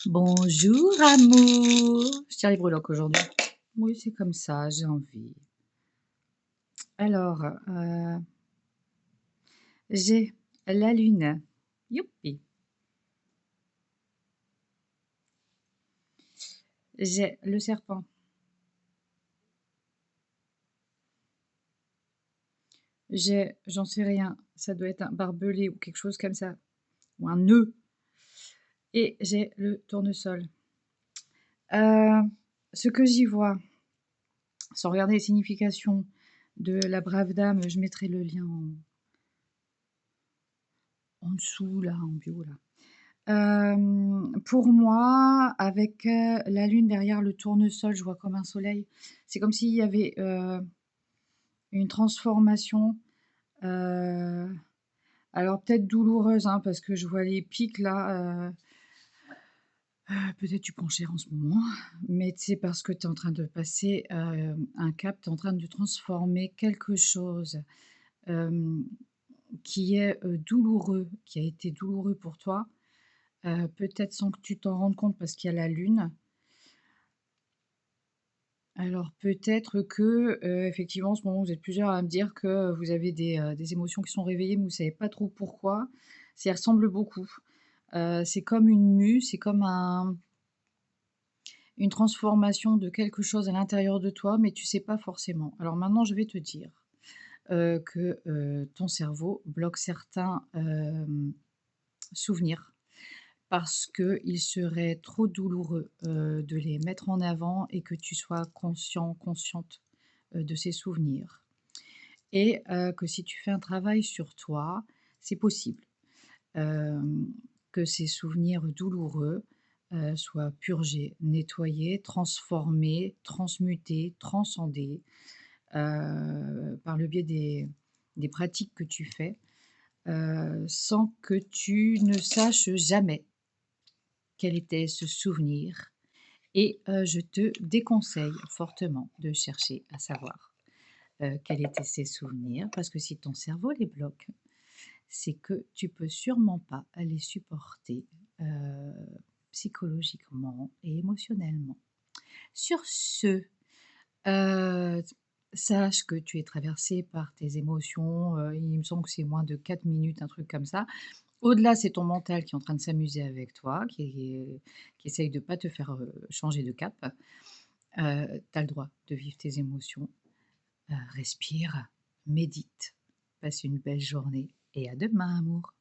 Bonjour amour. Je tire les breloques aujourd'hui. Oui, c'est comme ça, j'ai envie. Alors, j'ai la lune. Youpi. J'ai le serpent. J'ai, j'en sais rien, ça doit être un barbelé ou quelque chose comme ça, ou un nœud. Et j'ai le tournesol. Euh, Ce que j'y vois, sans regarder les significations de la brave dame, je mettrai le lien en dessous, là, en bio, là. Pour moi, avec, la lune derrière le tournesol, je vois comme un soleil. C'est comme s'il y avait, une transformation, heu, alors peut-être douloureuse, hein, parce que je vois les pics là, peut-être tu prends cher en ce moment, mais c'est parce que tu es en train de passer, un cap, tu es en train de transformer quelque chose, hem, qui est, douloureux, qui a été douloureux pour toi, peut-être sans que tu t'en rendes compte parce qu'il y a la lune. Alors peut-être que, effectivement, en ce moment, vous êtes plusieurs à me dire que vous avez des émotions qui sont réveillées, mais vous ne savez pas trop pourquoi. Ça y ressemble beaucoup. C'est comme une mue, c'est comme une transformation de quelque chose à l'intérieur de toi, mais tu sais pas forcément. Alors maintenant, je vais te dire, que, ton cerveau bloque certains, souvenirs parce qu'il serait trop douloureux, de les mettre en avant et que tu sois conscient, consciente, de ces souvenirs. Et que si tu fais un travail sur toi, c'est possible, hem, que ces souvenirs douloureux, soient purgés, nettoyés, transformés, transmutés, transcendés, par le biais des pratiques que tu fais, sans que tu ne saches jamais quel était ce souvenir et je te déconseille fortement de chercher à savoir, quels étaient ces souvenirs parce que si ton cerveau les bloque, c'est que tu peux sûrement pas les supporter, heu, psychologiquement et émotionnellement. Sur ce, heu, sache que tu es traversé par tes émotions, il me semble que c'est moins de 4 minutes, un truc comme ça. Au-delà, c'est ton mental qui est en train de s'amuser avec toi, qui essaye de pas te faire, changer de cap. Tu as le droit de vivre tes émotions, respire, médite, passe une belle journée et à demain amour.